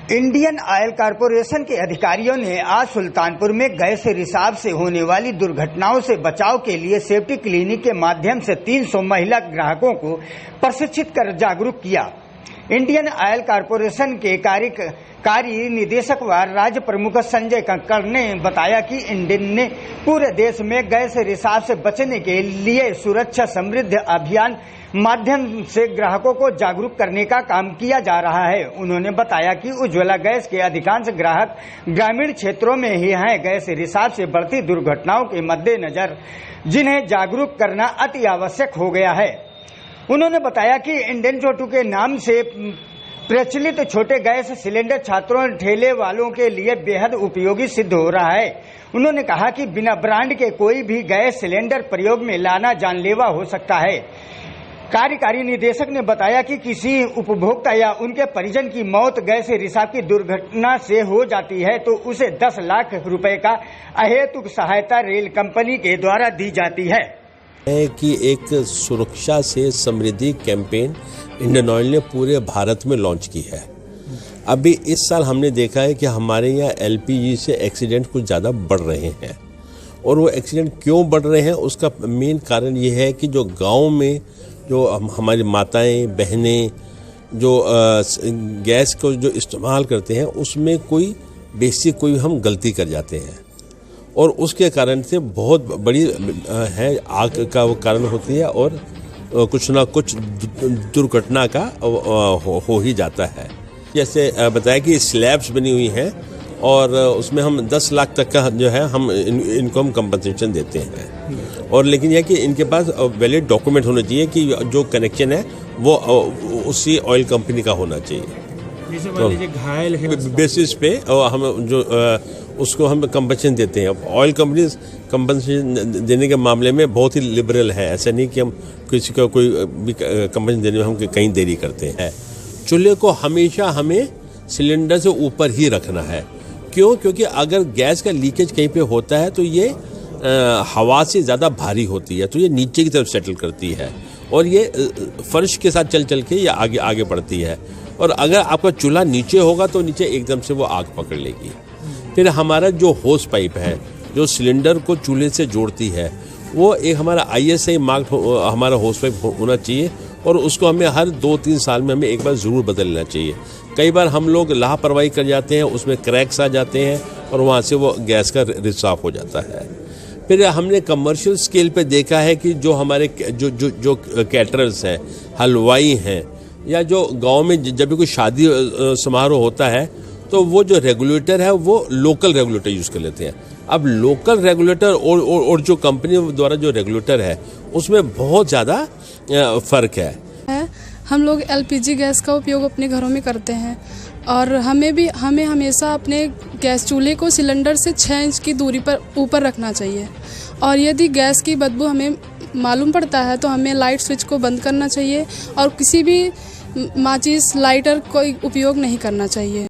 Indian oil corporation के अधिकारियों ने आज सुल्तानपुर में गैस रिसाव से होने वाली दुर्घटनाओं से बचाव के लिए सेफ्टी क्लिनिक के माध्यम से 300 महिला ग्राहकों को प्रशिक्षित कर जागरूक किया। इंडियन ऑयल कॉरपोरेशन के कार्य निदेशक व राज्य प्रमुख संजय कक्कड़ ने बताया कि इंडियन ने पूरे देश में गैस रिसाव से बचने के लिए सुरक्षा समृद्धि अभियान माध्यम से ग्राहकों को जागरूक करने का काम किया जा रहा है। उन्होंने बताया कि उज्ज्वला गैस के अधिकांश ग्राहक ग्रामीण क्षेत्रों में ही हैं। गैस रिसाव से बढ़ती दुर्घटनाओं के मद्देनजर जिन्हें जागरूक करना अति आवश्यक हो गया है। उन्होंने बताया कि इंडियन छोटू के नाम से प्रचलित छोटे गैस सिलेंडर छात्रों ठेले वालों के लिए बेहद उपयोगी सिद्ध हो रहा है। उन्होंने कहा कि बिना ब्रांड के कोई भी गैस सिलेंडर प्रयोग में लाना जानलेवा हो सकता है। कार्यकारी निदेशक ने बताया कि किसी उपभोक्ता या उनके परिजन की मौत गैस रिसाव की दुर्घटना से हो जाती है तो उसे 10 लाख रुपए का अहेतुक सहायता रेल कंपनी के द्वारा दी जाती है। कि एक सुरक्षा से समृद्धि कैंपेन इंडियन ऑयल ने पूरे भारत में लॉन्च की है। अभी इस साल हमने देखा है कि हमारे यहाँ एलपीजी से एक्सीडेंट कुछ ज़्यादा बढ़ रहे हैं, और वो एक्सीडेंट क्यों बढ़ रहे हैं उसका मेन कारण ये है कि जो गांव में जो हमारी माताएं बहनें जो गैस को जो इस्तेमाल करते हैं उसमें कोई बेसिक कोई हम गलती कर जाते हैं, और उसके कारण से बहुत बड़ी है आग का वो कारण होती है, और कुछ ना कुछ दुर्घटना का हो ही जाता है। जैसे बताया कि स्लैब्स बनी हुई हैं और उसमें हम 10 लाख तक का जो है हम इनको हम कंपनसेशन देते हैं, और लेकिन यह कि इनके पास वैलिड डॉक्यूमेंट होना चाहिए कि जो कनेक्शन है वो उसी ऑयल कंपनी का होना चाहिए। जैसे मान लीजिए घायल है बेसिस पे हम जो उसको हम कंपनसेशन देते हैं। ऑयल कंपनी कंपनसेशन देने के मामले में बहुत ही लिबरल है। ऐसा नहीं कि हम किसी को कोई भी कंपनसेशन देने में हम कहीं देरी करते हैं। चूल्हे को हमेशा हमें सिलेंडर से ऊपर ही रखना है। क्यों? क्योंकि अगर गैस का लीकेज कहीं पे होता है तो ये हवा से ज़्यादा भारी होती है, तो ये नीचे की तरफ सेटल करती है और ये फर्श के साथ चल चल के ये आगे आगे बढ़ती है। और अगर आपका चूल्हा नीचे होगा तो नीचे एकदम से वो आग पकड़ लेगी। फिर हमारा जो होस पाइप है जो सिलेंडर को चूल्हे से जोड़ती है, वो एक हमारा ISI मार्क हमारा होस पाइप होना चाहिए, और उसको हमें हर 2-3 साल में हमें एक बार ज़रूर बदलना चाहिए। कई बार हम लोग लापरवाही कर जाते हैं, उसमें क्रैक्स आ जाते हैं और वहाँ से वो गैस का रिसाव हो जाता है। फिर हमने कमर्शियल स्केल पे देखा है कि जो हमारे जो कैटरर्स हैं, हलवाई हैं, या जो गांव में जब भी कोई शादी समारोह होता है तो वो जो रेगुलेटर है वो लोकल रेगुलेटर यूज़ कर लेते हैं। अब लोकल रेगुलेटर और जो कंपनी द्वारा जो रेगुलेटर है उसमें बहुत ज़्यादा फ़र्क है। हम लोग LPG गैस का उपयोग अपने घरों में करते हैं, और हमें हमेशा अपने गैस चूल्हे को सिलेंडर से 6 इंच की दूरी पर ऊपर रखना चाहिए। और यदि गैस की बदबू हमें मालूम पड़ता है तो हमें लाइट स्विच को बंद करना चाहिए और किसी भी माचिस लाइटर कोई उपयोग नहीं करना चाहिए।